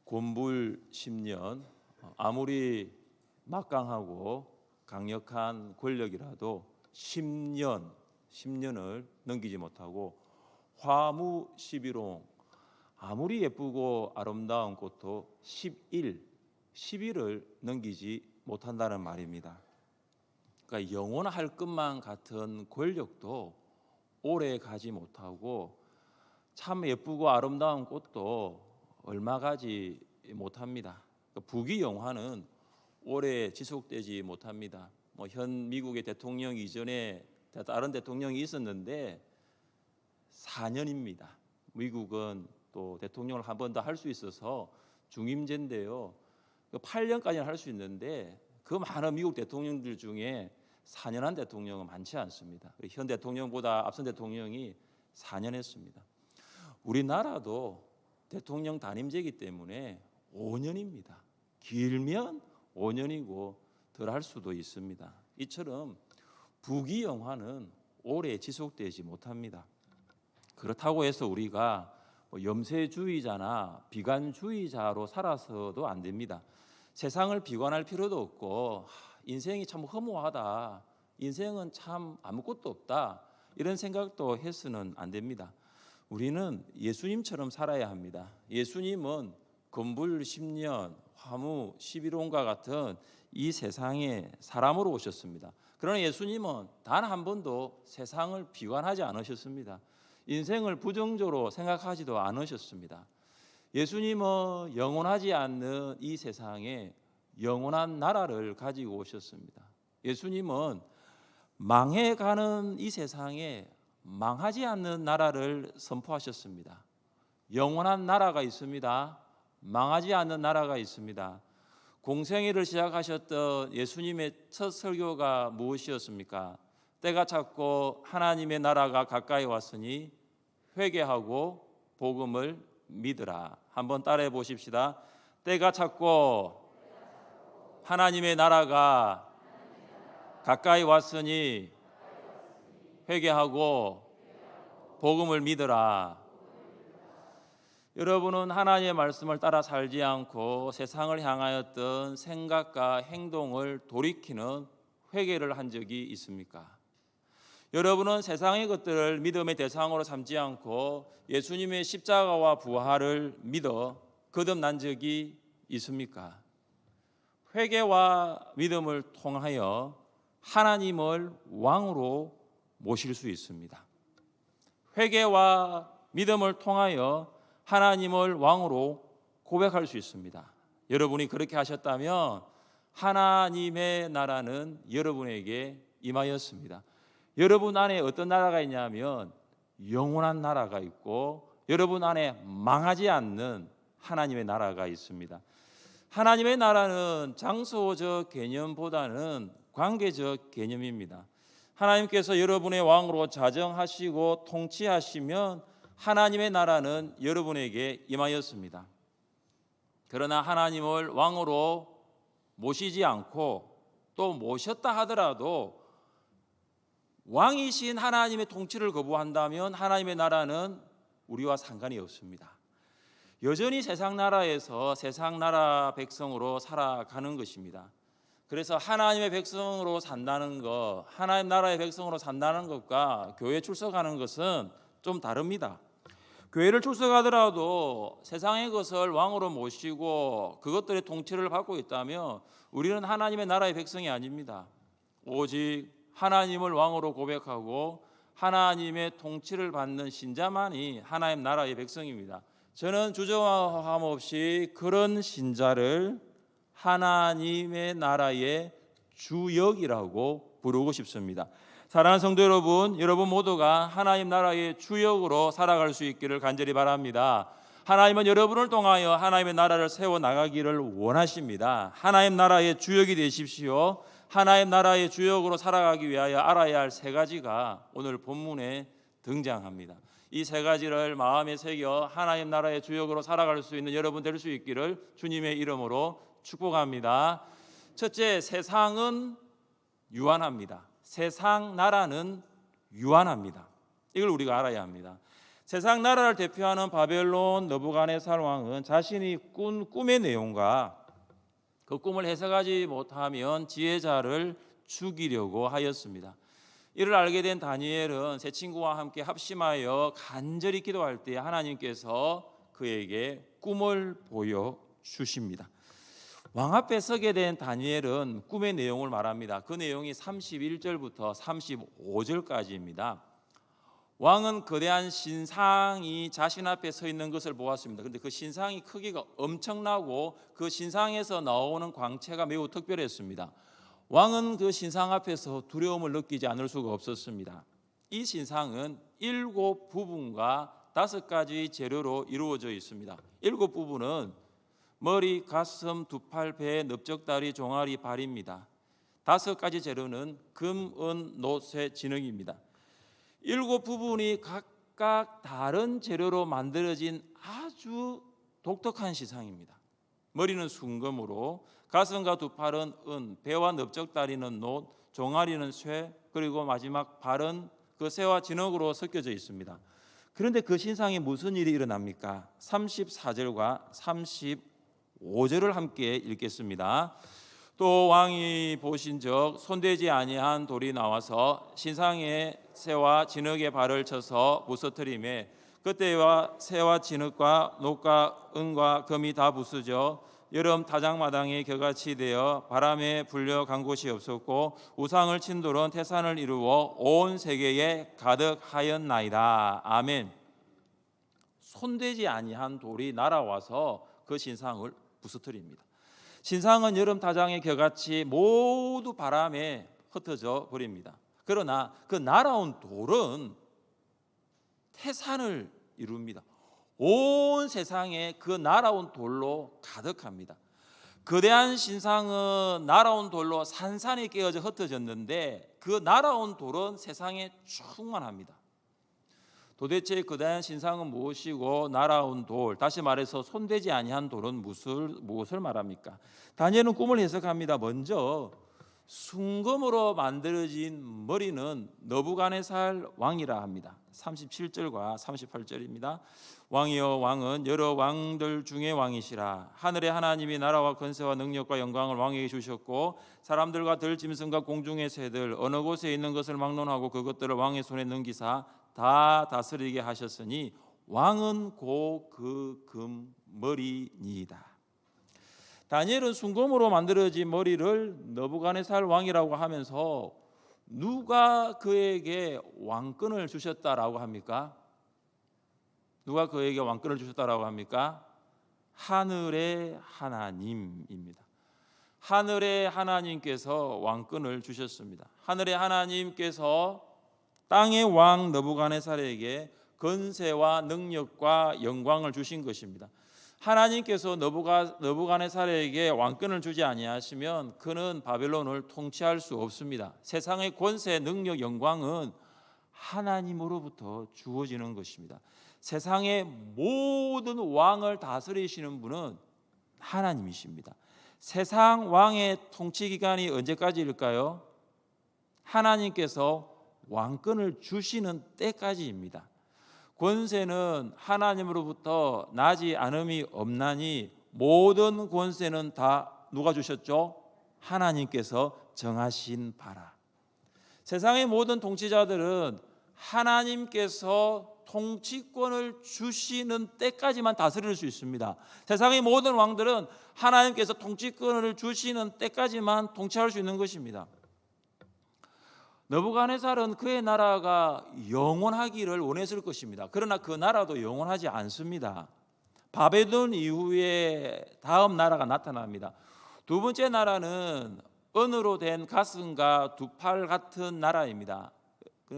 곤불 10년, 아무리 막강하고 강력한 권력이라도 10년을 넘기지 못하고 화무 11홍, 아무리 예쁘고 아름다운 꽃도 10일을 넘기지 못한다는 말입니다. 그러니까 영원할 것만 같은 권력도 오래 가지 못하고 참 예쁘고 아름다운 꽃도 얼마 가지 못합니다. 부귀영화는 오래 지속되지 못합니다. 현 미국의 대통령 이전에 다른 대통령이 있었는데 4년입니다. 미국은 또 대통령을 한 번 더 할 수 있어서 중임제인데요. 8년까지는 할 수 있는데 그 많은 미국 대통령들 중에 4년 한 대통령은 많지 않습니다. 현 대통령보다 앞선 대통령이 4년 했습니다. 우리나라도 대통령 단임제이기 때문에 5년입니다. 길면 5년이고 덜 할 수도 있습니다. 이처럼 부귀영화는 오래 지속되지 못합니다. 그렇다고 해서 우리가 염세주의자나 비관주의자로 살아서도 안 됩니다. 세상을 비관할 필요도 없고 인생이 참 허무하다, 인생은 참 아무것도 없다, 이런 생각도 해서는 안 됩니다. 우리는 예수님처럼 살아야 합니다. 예수님은 곤불 10년, 화무 11홍과 같은 이 세상에 사람으로 오셨습니다. 그러나 예수님은 단 한 번도 세상을 비관하지 않으셨습니다. 인생을 부정적으로 생각하지도 않으셨습니다. 예수님은 영원하지 않는 이 세상에 영원한 나라를 가지고 오셨습니다. 예수님은 망해가는 이 세상에 망하지 않는 나라를 선포하셨습니다. 영원한 나라가 있습니다. 망하지 않는 나라가 있습니다. 공생애를 시작하셨던 예수님의 첫 설교가 무엇이었습니까? 때가 찼고 하나님의 나라가 가까이 왔으니 회개하고 복음을 믿으라. 한번 따라해 보십시다. 때가 찼고 하나님의 나라가 가까이 왔으니 회개하고 복음을 믿으라. 여러분은 하나님의 말씀을 따라 살지 않고 세상을 향하였던 생각과 행동을 돌이키는 회개를 한 적이 있습니까? 여러분은 세상의 것들을 믿음의 대상으로 삼지 않고 예수님의 십자가와 부활을 믿어 거듭난 적이 있습니까? 회개와 믿음을 통하여 하나님을 왕으로 모실 수 있습니다. 회개와 믿음을 통하여 하나님을 왕으로 고백할 수 있습니다. 여러분이 그렇게 하셨다면 하나님의 나라는 여러분에게 임하였습니다. 여러분 안에 어떤 나라가 있냐면 영원한 나라가 있고 여러분 안에 망하지 않는 하나님의 나라가 있습니다. 하나님의 나라는 장소적 개념보다는 관계적 개념입니다. 하나님께서 여러분의 왕으로 자정하시고 통치하시면 하나님의 나라는 여러분에게 임하였습니다. 그러나 하나님을 왕으로 모시지 않고 또 모셨다 하더라도 왕이신 하나님의 통치를 거부한다면 하나님의 나라는 우리와 상관이 없습니다. 여전히 세상 나라에서 세상 나라 백성으로 살아가는 것입니다. 그래서 하나님의 백성으로 산다는 것, 하나님 나라의 백성으로 산다는 것과 교회 출석하는 것은 좀 다릅니다. 교회를 출석하더라도 세상의 것을 왕으로 모시고 그것들의 통치를 받고 있다면 우리는 하나님의 나라의 백성이 아닙니다. 오직 하나님을 왕으로 고백하고 하나님의 통치를 받는 신자만이 하나님 나라의 백성입니다. 저는 주저함 없이 그런 신자를 하나님의 나라의 주역이라고 부르고 싶습니다. 사랑하는 성도 여러분, 여러분 모두가 하나님 나라의 주역으로 살아갈 수 있기를 간절히 바랍니다. 하나님은 여러분을 통하여 하나님의 나라를 세워나가기를 원하십니다. 하나님 나라의 주역이 되십시오. 하나님 나라의 주역으로 살아가기 위하여 알아야 할 세 가지가 오늘 본문에 등장합니다. 이 세 가지를 마음에 새겨 하나님 나라의 주역으로 살아갈 수 있는 여러분 될 수 있기를 주님의 이름으로 축복합니다. 첫째, 세상은 유한합니다. 세상 나라는 유한합니다. 이걸 우리가 알아야 합니다. 세상 나라를 대표하는 바벨론 느부갓네살 왕은 자신이 꾼 꿈의 내용과 그 꿈을 해석하지 못하면 지혜자를 죽이려고 하였습니다. 이를 알게 된 다니엘은 세 친구와 함께 합심하여 간절히 기도할 때 하나님께서 그에게 꿈을 보여 주십니다. 왕 앞에 서게 된 다니엘은 꿈의 내용을 말합니다. 그 내용이 31절부터 35절까지입니다. 왕은 거대한 신상이 자신 앞에 서 있는 것을 보았습니다. 그런데 그 신상이 크기가 엄청나고 그 신상에서 나오는 광채가 매우 특별했습니다. 왕은 그 신상 앞에서 두려움을 느끼지 않을 수가 없었습니다. 이 신상은 7부분과 5가지 재료로 이루어져 있습니다. 7부분은 머리, 가슴, 두 팔, 배, 넓적다리, 종아리, 발입니다. 5가지 재료는 금, 은, 노, 쇠, 진흙입니다. 7부분이 각각 다른 재료로 만들어진 아주 독특한 신상입니다. 머리는 순금으로, 가슴과 두 팔은 은, 배와 넓적다리는 노, 종아리는 쇠, 그리고 마지막 발은 그 쇠와 진흙으로 섞여져 있습니다. 그런데 그 신상에 무슨 일이 일어납니까? 34절과 35절을 함께 읽겠습니다. 또 왕이 보신즉 손대지 아니한 돌이 나와서 신상의 쇠와 진흙의 발을 쳐서 부서뜨리매 그때와 쇠와 진흙과 녹과 은과 금이 다 부서져 여름 타작마당에 겨같이 되어 바람에 불려 간 곳이 없었고 우상을 친 돌은 태산을 이루어 온 세계에 가득하였나이다. 아멘. 손대지 아니한 돌이 날아와서 그 신상을 부서뜨립니다. 신상은 여름 타장의 겨같이 모두 바람에 흩어져 버립니다. 그러나 그 날아온 돌은 태산을 이룹니다. 온 세상에 그 날아온 돌로 가득합니다. 거대한 신상은 날아온 돌로 산산이 깨어져 흩어졌는데 그 날아온 돌은 세상에 충만합니다. 도대체 거대한 신상은 무엇이고 날아온 돌, 다시 말해서 손대지 아니한 돌은 무엇을 말합니까? 다니엘은 꿈을 해석합니다. 먼저 순금으로 만들어진 머리는 느부갓네살 왕이라 합니다. 37절과 38절입니다. 왕이여 왕은 여러 왕들 중에 왕이시라. 하늘의 하나님이 나라와 권세와 능력과 영광을 왕에게 주셨고 사람들과 들짐승과 공중의 새들 어느 곳에 있는 것을 막론하고 그것들을 왕의 손에 넘기사 다 다스리게 하셨으니 왕은 고 그 금머리니이다. 다니엘은 순금으로 만들어진 머리를 느부갓네살 왕이라고 하면서 누가 그에게 왕권을 주셨다라고 합니까? 누가 그에게 왕권을 주셨다라고 합니까? 하늘의 하나님입니다. 하늘의 하나님께서 왕권을 주셨습니다. 하늘의 하나님께서 땅의 왕 느부갓네살에게 권세와 능력과 영광을 주신 것입니다. 하나님께서 느부갓네살에게 왕권을 주지 아니하시면 그는 바벨론을 통치할 수 없습니다. 세상의 권세, 능력, 영광은 하나님으로부터 주어지는 것입니다. 세상의 모든 왕을 다스리시는 분은 하나님이십니다. 세상 왕의 통치 기간이 언제까지일까요? 하나님께서 왕권을 주시는 때까지입니다. 권세는 하나님으로부터 나지 않음이 없나니 모든 권세는 다 누가 주셨죠? 하나님께서 정하신 바라. 세상의 모든 통치자들은 하나님께서 통치권을 주시는 때까지만 다스릴 수 있습니다. 세상의 모든 왕들은 하나님께서 통치권을 주시는 때까지만 통치할 수 있는 것입니다. 느부갓네살은 그의 나라가 영원하기를 원했을 것입니다. 그러나 그 나라도 영원하지 않습니다. 바벨론 이후에 다음 나라가 나타납니다. 두 번째 나라는 은으로 된 가슴과 두 팔 같은 나라입니다.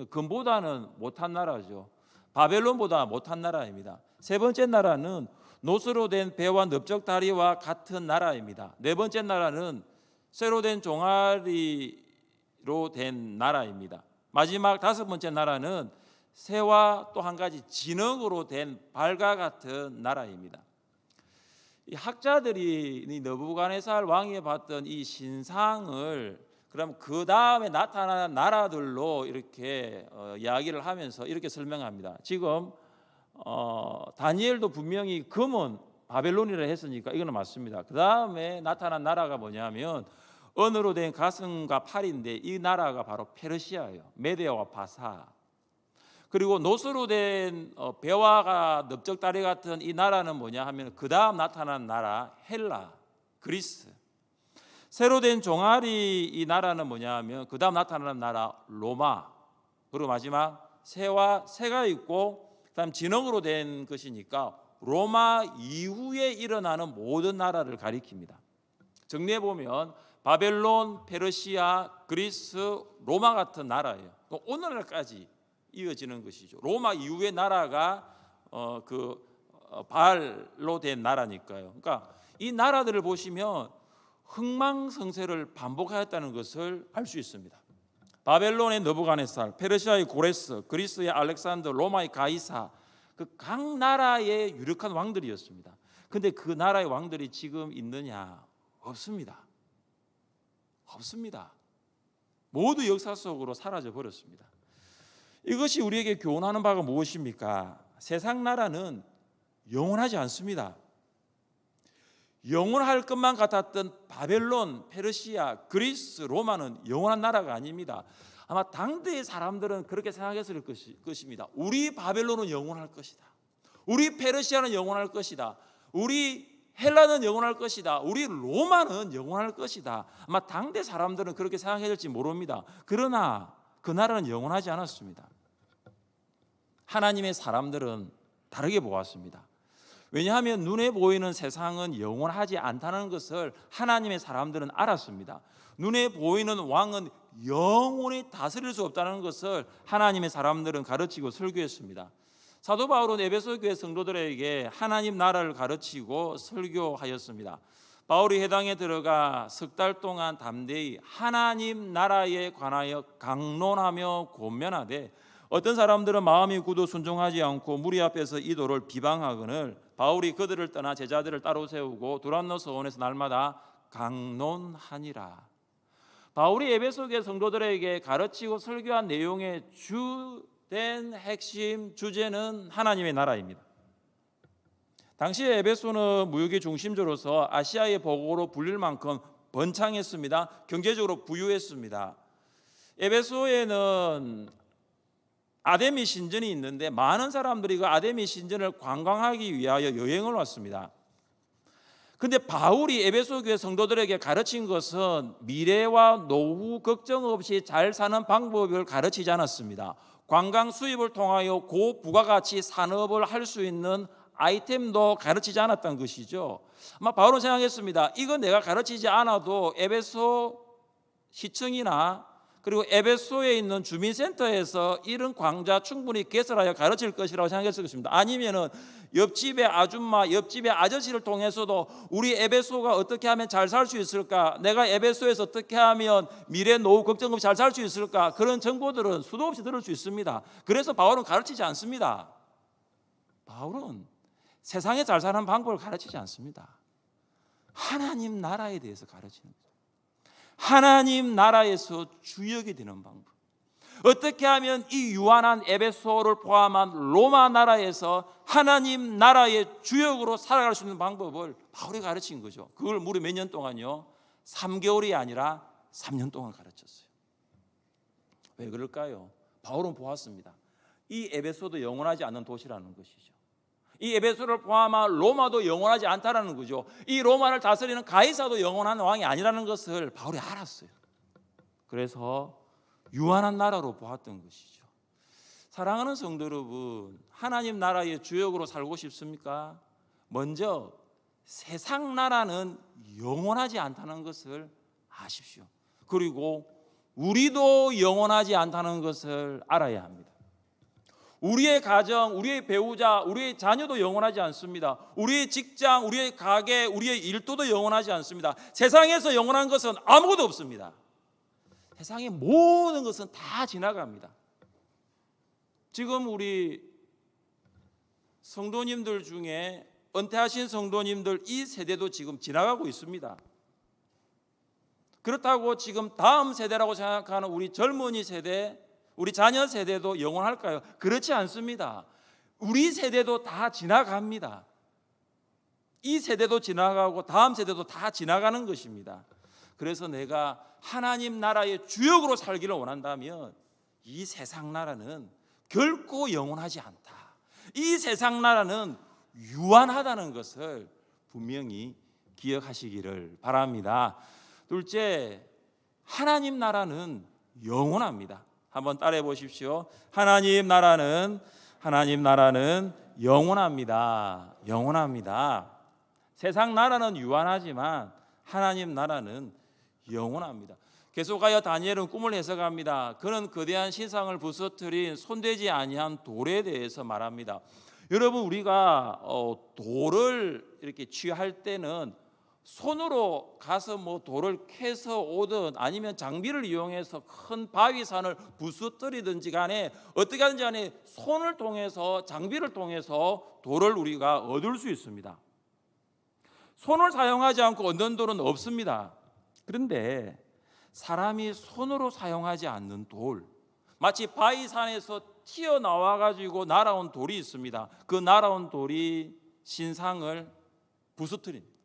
금보다는 못한 나라죠. 바벨론보다 못한 나라입니다. 세 번째 나라는 노스로 된 배와 넓적다리와 같은 나라입니다. 네 번째 나라는 쇠로 된 종아리로 된 나라입니다. 마지막 다섯 번째 나라는 새와 또 한 가지 진흙으로 된 발과 같은 나라입니다. 이 학자들이 느부갓네살 왕이 봤던 이 신상을 그럼 그 다음에 나타난 나라들로 이렇게 이야기를 하면서 이렇게 설명합니다. 지금 다니엘도 분명히 금은 바벨론이라 했으니까 이거는 맞습니다. 그 다음에 나타난 나라가 뭐냐면 언어로 된 가슴과 팔인데 이 나라가 바로 페르시아예요. 메데와 바사. 그리고 노스로 된 배와가 넓적다리 같은 이 나라는 뭐냐 하면 그 다음 나타난 나라 헬라, 그리스. 새로 된 종아리 이 나라는 뭐냐 하면 그 다음 나타나는 나라 로마. 그리고 마지막 새가 있고 그다음 진흙으로 된 것이니까 로마 이후에 일어나는 모든 나라를 가리킵니다. 정리해 보면 바벨론, 페르시아, 그리스, 로마 같은 나라예요. 오늘날까지 이어지는 것이죠. 로마 이후의 나라가 바알로 된 나라니까요. 그러니까 이 나라들을 보시면 흥망성쇠를 반복하였다는 것을 알 수 있습니다. 바벨론의 느부갓네살, 페르시아의 고레스, 그리스의 알렉산더, 로마의 가이사, 그 각 나라의 유력한 왕들이었습니다. 근데 그 나라의 왕들이 지금 있느냐? 없습니다. 없습니다. 모두 역사 속으로 사라져 버렸습니다. 이것이 우리에게 교훈하는 바가 무엇입니까? 세상 나라는 영원하지 않습니다. 영원할 것만 같았던 바벨론, 페르시아, 그리스, 로마는 영원한 나라가 아닙니다. 아마 당대의 사람들은 그렇게 생각했을 것입니다. 우리 바벨론은 영원할 것이다. 우리 페르시아는 영원할 것이다. 우리 헬라는 영원할 것이다. 우리 로마는 영원할 것이다. 아마 당대 사람들은 그렇게 생각했을지 모릅니다. 그러나 그 나라는 영원하지 않았습니다. 하나님의 사람들은 다르게 보았습니다. 왜냐하면 눈에 보이는 세상은 영원하지 않다는 것을 하나님의 사람들은 알았습니다. 눈에 보이는 왕은 영원히 다스릴 수 없다는 것을 하나님의 사람들은 가르치고 설교했습니다. 사도 바울은 에베소 교회 성도들에게 하나님 나라를 가르치고 설교하였습니다. 바울이 회당에 들어가 석 달 동안 담대히 하나님 나라에 관하여 강론하며 권면하되 어떤 사람들은 마음이 굳어 순종하지 않고 무리 앞에서 이 도를 비방하거늘 바울이 그들을 떠나 제자들을 따로 세우고 두란노 서원에서 날마다 강론하니라. 바울이 에베소 교회 성도들에게 가르치고 설교한 내용의 주된 핵심 주제는 하나님의 나라입니다. 당시에 에베소는 무역의 중심지로서 아시아의 보고로 불릴 만큼 번창했습니다. 경제적으로 부유했습니다. 에베소에는 아데미 신전이 있는데 많은 사람들이 그 아데미 신전을 관광하기 위하여 여행을 왔습니다. 근데 바울이 에베소 교회 성도들에게 가르친 것은 미래와 노후 걱정 없이 잘 사는 방법을 가르치지 않았습니다. 관광 수입을 통하여 고부가가치 산업을 할 수 있는 아이템도 가르치지 않았던 것이죠. 아마 바울은 생각했습니다. 이거 내가 가르치지 않아도 에베소 시청이나 그리고 에베소에 있는 주민센터에서 이런 광자 충분히 개설하여 가르칠 것이라고 생각했을 것입니다. 아니면은 옆집의 아줌마, 옆집의 아저씨를 통해서도 우리 에베소가 어떻게 하면 잘 살 수 있을까? 내가 에베소에서 어떻게 하면 미래 노후 걱정 없이 잘 살 수 있을까? 그런 정보들은 수도 없이 들을 수 있습니다. 그래서 바울은 가르치지 않습니다. 바울은 세상에 잘 사는 방법을 가르치지 않습니다. 하나님 나라에 대해서 가르치는 거예요. 하나님 나라에서 주역이 되는 방법. 어떻게 하면 이 유한한 에베소를 포함한 로마 나라에서 하나님 나라의 주역으로 살아갈 수 있는 방법을 바울이 가르친 거죠. 그걸 무려 몇 년 동안요? 3개월이 아니라 3년 동안 가르쳤어요. 왜 그럴까요? 바울은 보았습니다. 이 에베소도 영원하지 않는 도시라는 것이죠. 이 에베소를 포함한 로마도 영원하지 않다라는 거죠. 이 로마를 다스리는 가이사도 영원한 왕이 아니라는 것을 바울이 알았어요. 그래서 유한한 나라로 보았던 것이죠. 사랑하는 성도 여러분, 하나님 나라의 주역으로 살고 싶습니까? 먼저 세상 나라는 영원하지 않다는 것을 아십시오. 그리고 우리도 영원하지 않다는 것을 알아야 합니다. 우리의 가정, 우리의 배우자, 우리의 자녀도 영원하지 않습니다. 우리의 직장, 우리의 가게, 우리의 일도도 영원하지 않습니다. 세상에서 영원한 것은 아무것도 없습니다. 세상의 모든 것은 다 지나갑니다. 지금 우리 성도님들 중에 은퇴하신 성도님들 이 세대도 지금 지나가고 있습니다. 그렇다고 지금 다음 세대라고 생각하는 우리 젊은이 세대, 우리 자녀 세대도 영원할까요? 그렇지 않습니다. 우리 세대도 다 지나갑니다. 이 세대도 지나가고 다음 세대도 다 지나가는 것입니다. 그래서 내가 하나님 나라의 주역으로 살기를 원한다면 이 세상 나라는 결코 영원하지 않다. 이 세상 나라는 유한하다는 것을 분명히 기억하시기를 바랍니다. 둘째, 하나님 나라는 영원합니다. 한번 따라해 보십시오. 하나님 나라는 영원합니다. 영원합니다. 세상 나라는 유한하지만 하나님 나라는 영원합니다. 계속하여 다니엘은 꿈을 해석합니다. 그는 거대한 신상을 부서뜨린 손대지 아니한 돌에 대해서 말합니다. 여러분, 우리가 돌을 이렇게 취할 때는 손으로 가서 뭐 돌을 캐서 오든 아니면 장비를 이용해서 큰 바위산을 부서뜨리든지 간에 어떻게 하든지 간에 손을 통해서, 장비를 통해서 돌을 우리가 얻을 수 있습니다. 손을 사용하지 않고 얻는 돌은 없습니다. 그런데 사람이 손으로 사용하지 않는 돌, 마치 바위산에서 튀어나와 가지고 날아온 돌이 있습니다. 그 날아온 돌이 신상을 부서뜨립니다.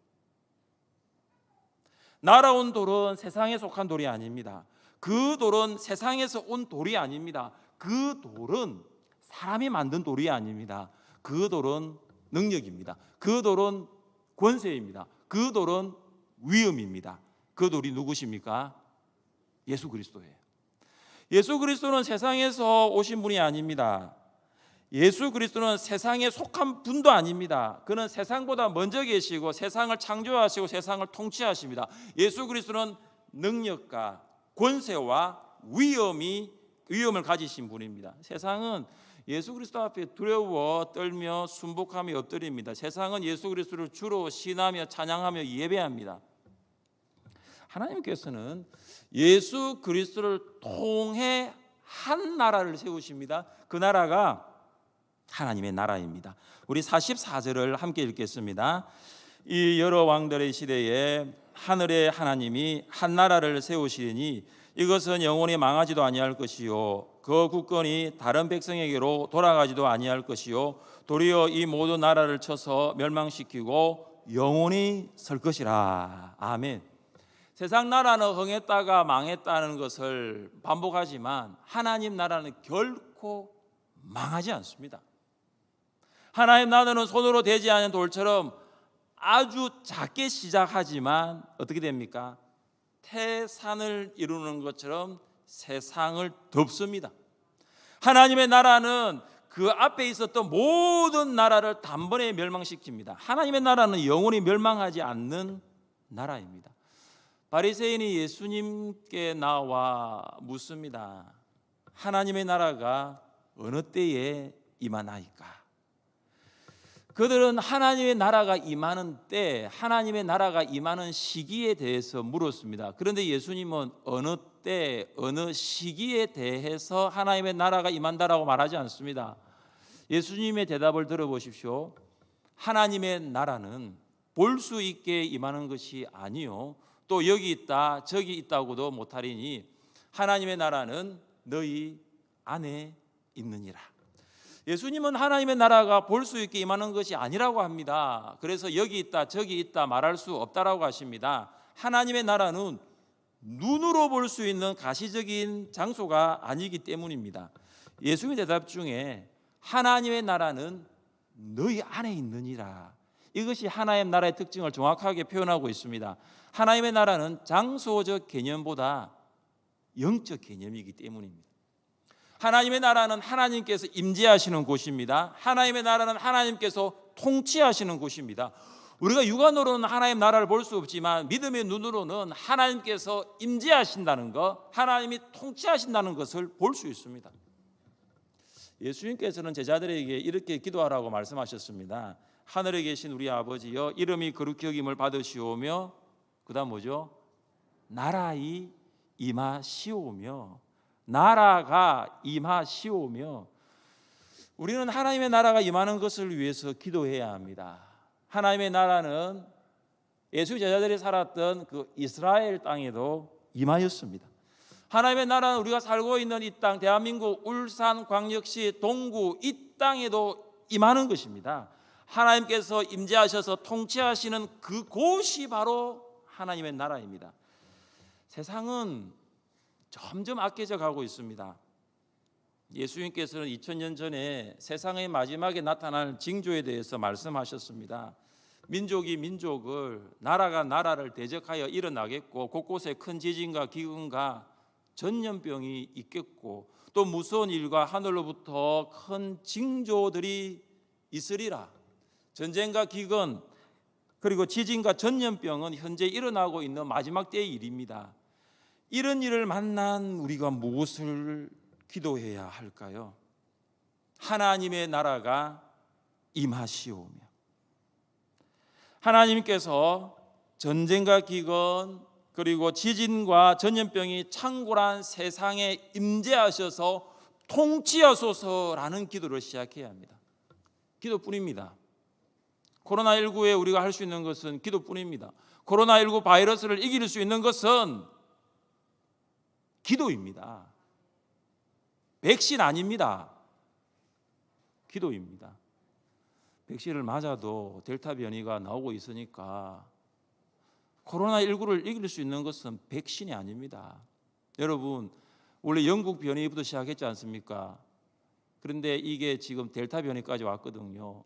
날아온 돌은 세상에 속한 돌이 아닙니다. 그 돌은 세상에서 온 돌이 아닙니다. 그 돌은 사람이 만든 돌이 아닙니다. 그 돌은 능력입니다. 그 돌은 권세입니다. 그 돌은 위엄입니다. 그 돌이 누구십니까? 예수 그리스도예요. 예수 그리스도는 세상에서 오신 분이 아닙니다. 예수 그리스도는 세상에 속한 분도 아닙니다. 그는 세상보다 먼저 계시고 세상을 창조하시고 세상을 통치하십니다. 예수 그리스도는 능력과 권세와 위엄을 가지신 분입니다. 세상은 예수 그리스도 앞에 두려워 떨며 순복하며 엎드립니다. 세상은 예수 그리스도를 주로 신하며 찬양하며 예배합니다. 하나님께서는 예수 그리스도를 통해 한 나라를 세우십니다. 그 나라가 하나님의 나라입니다. 우리 44절을 함께 읽겠습니다. 이 여러 왕들의 시대에 하늘의 하나님이 한 나라를 세우시니 이것은 영원히 망하지도 아니할 것이요 그 국권이 다른 백성에게로 돌아가지도 아니할 것이요 도리어 이 모든 나라를 쳐서 멸망시키고 영원히 설 것이라. 아멘. 세상 나라는 흥했다가 망했다는 것을 반복하지만 하나님 나라는 결코 망하지 않습니다. 하나님 나라는 손으로 되지 않은 돌처럼 아주 작게 시작하지만 어떻게 됩니까? 태산을 이루는 것처럼 세상을 덮습니다. 하나님의 나라는 그 앞에 있었던 모든 나라를 단번에 멸망시킵니다. 하나님의 나라는 영원히 멸망하지 않는 나라입니다. 바리새인이 예수님께 나와 묻습니다. 하나님의 나라가 어느 때에 임하나이까? 그들은 하나님의 나라가 임하는 때, 하나님의 나라가 임하는 시기에 대해서 물었습니다. 그런데 예수님은 어느 때, 어느 시기에 대해서 하나님의 나라가 임한다라고 말하지 않습니다. 예수님의 대답을 들어보십시오. 하나님의 나라는 볼 수 있게 임하는 것이 아니요 또 여기 있다 저기 있다고도 못하리니 하나님의 나라는 너희 안에 있느니라. 예수님은 하나님의 나라가 볼 수 있게 임하는 것이 아니라고 합니다. 그래서 여기 있다 저기 있다 말할 수 없다라고 하십니다. 하나님의 나라는 눈으로 볼 수 있는 가시적인 장소가 아니기 때문입니다. 예수님의 대답 중에 하나님의 나라는 너희 안에 있느니라, 이것이 하나님의 나라의 특징을 정확하게 표현하고 있습니다. 하나님의 나라는 장소적 개념보다 영적 개념이기 때문입니다. 하나님의 나라는 하나님께서 임재하시는 곳입니다. 하나님의 나라는 하나님께서 통치하시는 곳입니다. 우리가 육안으로는 하나님의 나라를 볼 수 없지만 믿음의 눈으로는 하나님께서 임재하신다는 것, 하나님이 통치하신다는 것을 볼 수 있습니다. 예수님께서는 제자들에게 이렇게 기도하라고 말씀하셨습니다. 하늘에 계신 우리 아버지여, 이름이 거룩히 여김을 받으시오며, 그 다음 뭐죠? 나라이 임하시오며, 나라가 임하시오며. 우리는 하나님의 나라가 임하는 것을 위해서 기도해야 합니다. 하나님의 나라는 예수 제자들이 살았던 그 이스라엘 땅에도 임하였습니다. 하나님의 나라는 우리가 살고 있는 이 땅, 대한민국 울산광역시 동구 이 땅에도 임하는 것입니다. 하나님께서 임재하셔서 통치하시는 그곳이 바로 하나님의 나라입니다. 세상은 점점 악해져 가고 있습니다. 예수님께서는 2000년 전에 세상의 마지막에 나타날 징조에 대해서 말씀하셨습니다. 민족이 민족을, 나라가 나라를 대적하여 일어나겠고, 곳곳에 큰 지진과 기근과 전염병이 있겠고, 또 무서운 일과 하늘로부터 큰 징조들이 있으리라. 전쟁과 기근 그리고 지진과 전염병은 현재 일어나고 있는 마지막 때의 일입니다. 이런 일을 만난 우리가 무엇을 기도해야 할까요? 하나님의 나라가 임하시오며, 하나님께서 전쟁과 기근 그리고 지진과 전염병이 창궐한 세상에 임재하셔서 통치하소서라는 기도를 시작해야 합니다. 기도뿐입니다. 코로나19에 우리가 할 수 있는 것은 기도뿐입니다. 코로나19 바이러스를 이길 수 있는 것은 기도입니다. 백신 아닙니다. 기도입니다. 백신을 맞아도 델타 변이가 나오고 있으니까 코로나19를 이길 수 있는 것은 백신이 아닙니다. 여러분, 원래 영국 변이부터 시작했지 않습니까? 그런데 이게 지금 델타 변이까지 왔거든요.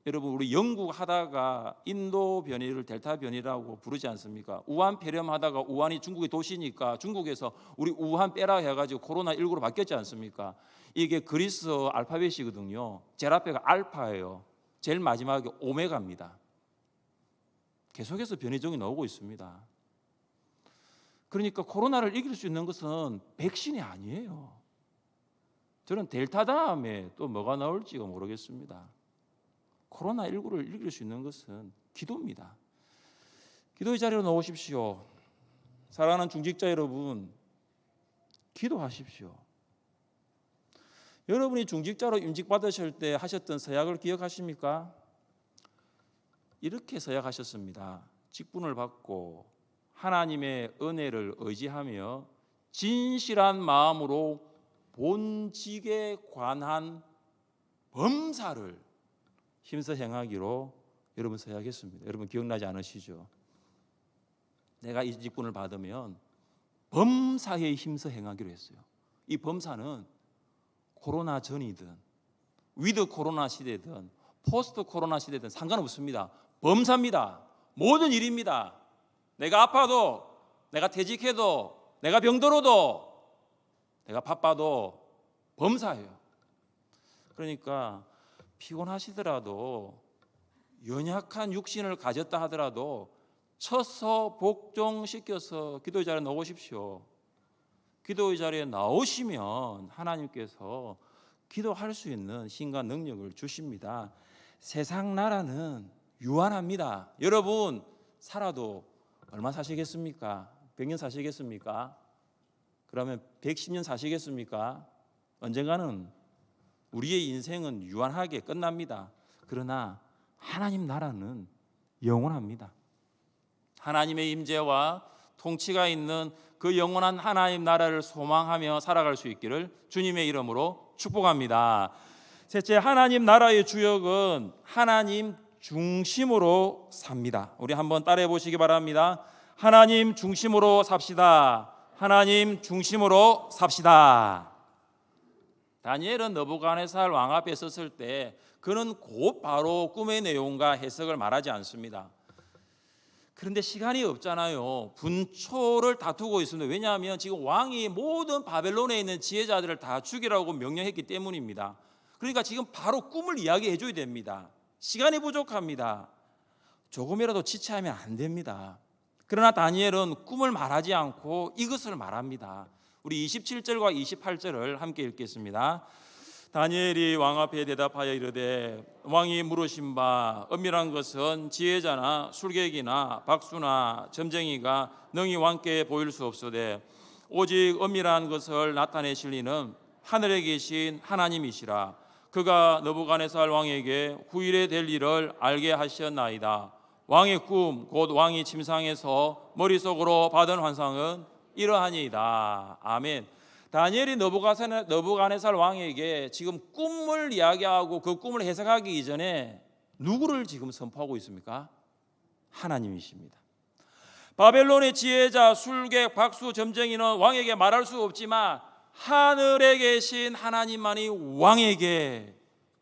여러분, 우리 영국 하다가 인도 변이를 델타 변이라고 부르지 않습니까? 우한 폐렴하다가 우한이 중국의 도시니까 중국에서 우리 우한 빼라 해가지고 코로나19로 바뀌었지 않습니까? 이게 그리스 알파벳이거든요. 제일 앞에가 알파예요. 제일 마지막에 오메가입니다. 계속해서 변이종이 나오고 있습니다. 그러니까 코로나를 이길 수 있는 것은 백신이 아니에요. 저는 델타 다음에 또 뭐가 나올지가 모르겠습니다. 코로나19를 이길 수 있는 것은 기도입니다. 기도의 자리로 나오십시오. 사랑하는 중직자 여러분, 기도하십시오. 여러분이 중직자로 임직받으실 때 하셨던 서약을 기억하십니까? 이렇게 서약하셨습니다. 직분을 받고 하나님의 은혜를 의지하며 진실한 마음으로 본직에 관한 범사를 힘써 행하기로 여러분 서약했습니다. 여러분 기억나지 않으시죠? 내가 이 직분을 받으면 범사에 힘써 행하기로 했어요. 이 범사는 코로나 전이든 위드 코로나 시대든 포스트 코로나 시대든 상관없습니다. 범사입니다. 모든 일입니다. 내가 아파도, 내가 퇴직해도, 내가 병들어도, 내가 바빠도 범사예요. 그러니까 피곤하시더라도, 연약한 육신을 가졌다 하더라도 쳐서 복종시켜서 기도의 자리에 나오십시오. 기도의 자리에 나오시면 하나님께서 기도할 수 있는 힘과 능력을 주십니다. 세상 나라는 유한합니다. 여러분 살아도 얼마 사시겠습니까? 100년 사시겠습니까? 그러면 110년 사시겠습니까? 언젠가는 우리의 인생은 유한하게 끝납니다. 그러나 하나님 나라는 영원합니다. 하나님의 임재와 통치가 있는 그 영원한 하나님 나라를 소망하며 살아갈 수 있기를 주님의 이름으로 축복합니다. 셋째, 하나님 나라의 주역은 하나님 중심으로 삽니다. 우리 한번 따라해 보시기 바랍니다. 하나님 중심으로 삽시다. 하나님 중심으로 삽시다. 다니엘은 느부갓네살 왕 앞에 섰을 때 그는 곧바로 꿈의 내용과 해석을 말하지 않습니다. 그런데 시간이 없잖아요. 분초를 다투고 있습니다. 왜냐하면 지금 왕이 모든 바벨론에 있는 지혜자들을 다 죽이라고 명령했기 때문입니다. 그러니까 지금 바로 꿈을 이야기해 줘야 됩니다. 시간이 부족합니다. 조금이라도 지체하면 안 됩니다. 그러나 다니엘은 꿈을 말하지 않고 이것을 말합니다. 우리 27절과 28절을 함께 읽겠습니다. 다니엘이 왕 앞에 대답하여 이르되 왕이 물으신 바 엄밀한 것은 지혜자나 술객이나 박수나 점쟁이가 능히 왕께 보일 수 없으되 오직 엄밀한 것을 나타내실 이는 하늘에 계신 하나님이시라. 그가 느부갓네살 왕에게 후일에 될 일을 알게 하셨나이다. 왕의 꿈 곧 왕이 침상에서 머릿속으로 받은 환상은 이러하니이다. 아멘. 다니엘이 느부갓네살 왕에게 지금 꿈을 이야기하고 그 꿈을 해석하기 이전에 누구를 지금 선포하고 있습니까? 하나님이십니다. 바벨론의 지혜자, 술객, 박수, 점쟁이는 왕에게 말할 수 없지만 하늘에 계신 하나님만이 왕에게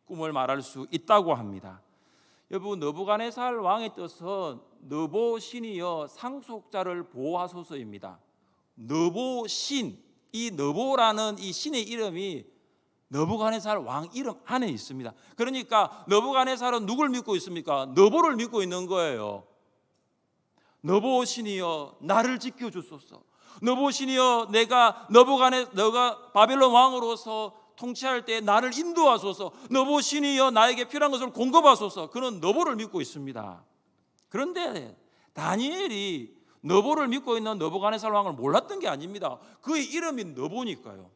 꿈을 말할 수 있다고 합니다. 여러분, 느부갓네살 왕의 뜻은 느보신이여 상속자를 보호하소서입니다. 느보신, 이 느보라는 이 신의 이름이 느부갓네살 왕 이름 안에 있습니다. 그러니까 느부갓네살은 누굴 믿고 있습니까? 느보를 믿고 있는 거예요. 느보신이여 나를 지켜주소서. 느보신이여 너가 바벨론 왕으로서 통치할 때 나를 인도하소서. 느보신이여 나에게 필요한 것을 공급하소서. 그는 느보를 믿고 있습니다. 그런데 다니엘이 느보를 믿고 있는 느부갓네살 왕을 몰랐던 게 아닙니다. 그의 이름이 느보니까요.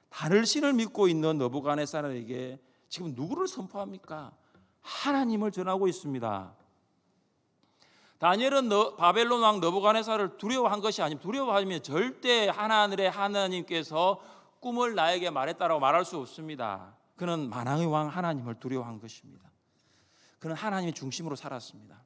다른 신을 믿고 있는 느부갓네살에게 지금 누구를 선포합니까? 하나님을 전하고 있습니다. 다니엘은 바벨론 왕 느부갓네살을 두려워한 것이 아니면 두려워하면 절대 하늘의 하나님께서 꿈을 나에게 말했다라고 말할 수 없습니다. 그는 만왕의 왕 하나님을 두려워한 것입니다. 그는 하나님의 중심으로 살았습니다.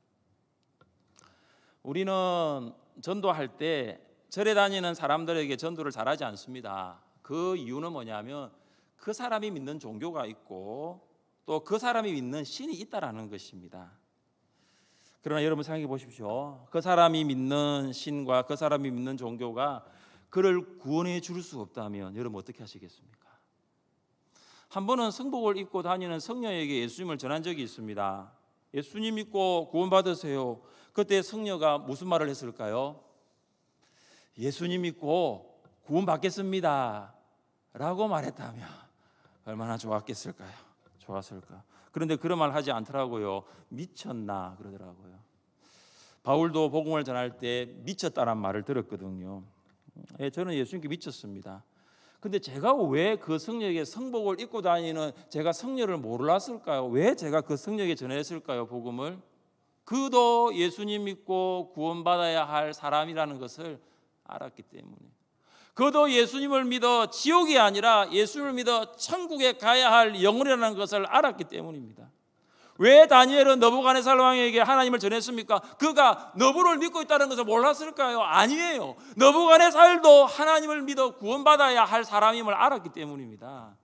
우리는 전도할 때 절에 다니는 사람들에게 전도를 잘하지 않습니다. 그 이유는 뭐냐면 그 사람이 믿는 종교가 있고 또 그 사람이 믿는 신이 있다라는 것입니다. 그러나 여러분 생각해 보십시오. 그 사람이 믿는 신과 그 사람이 믿는 종교가 그를 구원해 줄 수 없다면 여러분 어떻게 하시겠습니까? 한 번은 성복을 입고 다니는 성녀에게 예수님을 전한 적이 있습니다. 예수님 믿고 구원 받으세요. 그때 성녀가 무슨 말을 했을까요? 예수님 믿고 구원 받겠습니다 라고 말했다면 얼마나 좋았겠을까요? 좋았을까? 그런데 그런 말 하지 않더라고요. 미쳤나 그러더라고요. 바울도 복음을 전할 때 미쳤다는 말을 들었거든요. 저는 예수님께 미쳤습니다. 근데 제가 왜 그 성녀에게 성복을 입고 다니는 제가 성녀를 몰랐을까요? 왜 제가 그 성녀에게 전했을까요? 복음을? 그도 예수님 믿고 구원받아야 할 사람이라는 것을 알았기 때문에, 그도 예수님을 믿어 지옥이 아니라 예수님을 믿어 천국에 가야 할 영혼이라는 것을 알았기 때문입니다. 왜 다니엘은 느부갓네살 왕에게 하나님을 전했습니까? 그가 느부를 믿고 있다는 것을 몰랐을까요? 아니에요. 느부갓네살도 하나님을 믿어 구원받아야 할 사람임을 알았기 때문입니다.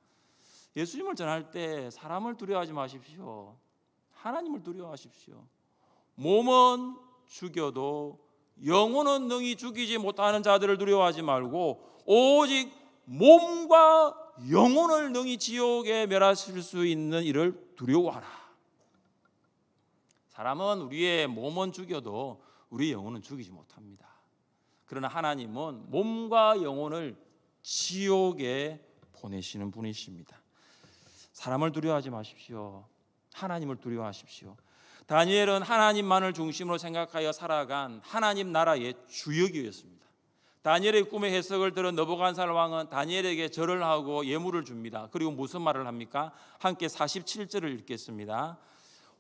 예수님을 전할 때 사람을 두려워하지 마십시오. 하나님을 두려워하십시오. 몸은 죽여도 영혼은 능히 죽이지 못하는 자들을 두려워하지 말고 오직 몸과 영혼을 능히 지옥에 멸하실 수 있는 이를 두려워하라. 사람은 우리의 몸은 죽여도 우리 영혼은 죽이지 못합니다. 그러나 하나님은 몸과 영혼을 지옥에 보내시는 분이십니다. 사람을 두려워하지 마십시오. 하나님을 두려워하십시오. 다니엘은 하나님만을 중심으로 생각하여 살아간 하나님 나라의 주역이었습니다. 다니엘의 꿈의 해석을 들은 느부갓네살 왕은 다니엘에게 절을 하고 예물을 줍니다. 그리고 무슨 말을 합니까? 함께 47절을 읽겠습니다.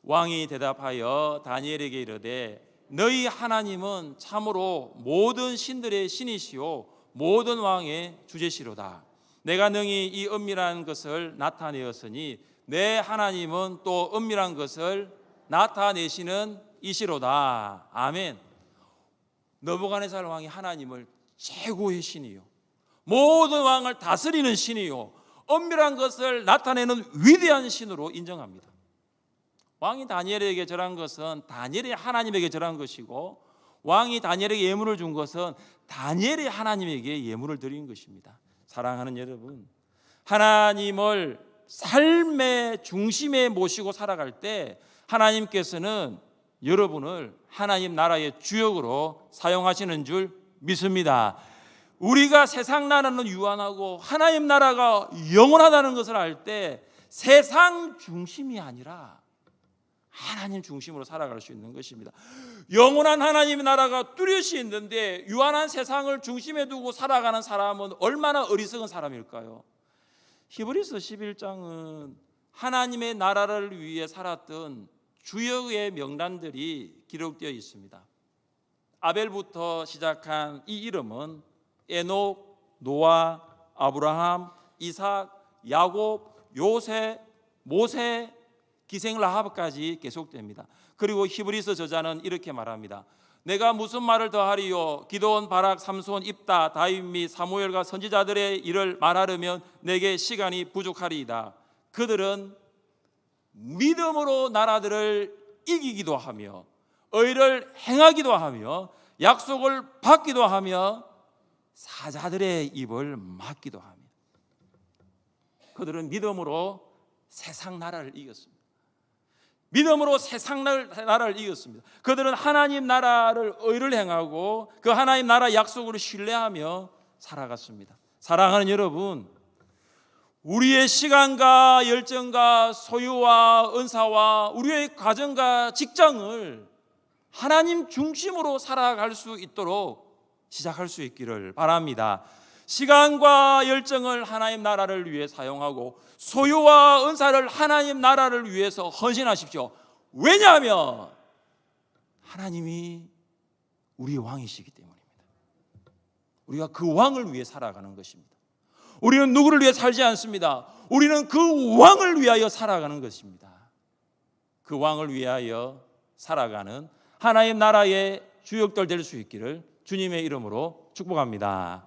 왕이 대답하여 다니엘에게 이르되 너희 하나님은 참으로 모든 신들의 신이시오 모든 왕의 주제시로다. 내가 능히 이 은밀한 것을 나타내었으니 내 하나님은 또 은밀한 것을 나타내시는 이시로다. 아멘. 느부갓네살 왕이 하나님을 최고의 신이요 모든 왕을 다스리는 신이요 은밀한 것을 나타내는 위대한 신으로 인정합니다. 왕이 다니엘에게 절한 것은 다니엘이 하나님에게 절한 것이고 왕이 다니엘에게 예물을 준 것은 다니엘이 하나님에게 예물을 드린 것입니다. 사랑하는 여러분, 하나님을 삶의 중심에 모시고 살아갈 때 하나님께서는 여러분을 하나님 나라의 주역으로 사용하시는 줄 믿습니다. 우리가 세상 나라는 유한하고 하나님 나라가 영원하다는 것을 알 때 세상 중심이 아니라 하나님 중심으로 살아갈 수 있는 것입니다. 영원한 하나님의 나라가 뚜렷이 있는데 유한한 세상을 중심에 두고 살아가는 사람은 얼마나 어리석은 사람일까요? 히브리서 11장은 하나님의 나라를 위해 살았던 주역의 명단들이 기록되어 있습니다. 아벨부터 시작한 이 이름은 에녹, 노아, 아브라함, 이삭, 야곱, 요셉, 모세, 기생 라합까지 계속됩니다. 그리고 히브리서 저자는 이렇게 말합니다. 내가 무슨 말을 더하리요? 기드온, 바락, 삼손, 입다, 다윗 및 사무엘과 선지자들의 일을 말하려면 내게 시간이 부족하리이다. 그들은 믿음으로 나라들을 이기기도 하며 의를 행하기도 하며 약속을 받기도 하며 사자들의 입을 막기도 하며 그들은 믿음으로 세상 나라를 이겼습니다. 믿음으로 세상 나라를 이겼습니다. 그들은 하나님 나라를 의를 행하고 그 하나님 나라 약속을 신뢰하며 살아갔습니다. 사랑하는 여러분, 우리의 시간과 열정과 소유와 은사와 우리의 가정과 직장을 하나님 중심으로 살아갈 수 있도록 시작할 수 있기를 바랍니다. 시간과 열정을 하나님 나라를 위해 사용하고 소유와 은사를 하나님 나라를 위해서 헌신하십시오. 왜냐하면 하나님이 우리의 왕이시기 때문입니다. 우리가 그 왕을 위해 살아가는 것입니다. 우리는 누구를 위해 살지 않습니다. 우리는 그 왕을 위하여 살아가는 것입니다. 그 왕을 위하여 살아가는 하나님 나라의 주역들 될 수 있기를 주님의 이름으로 축복합니다.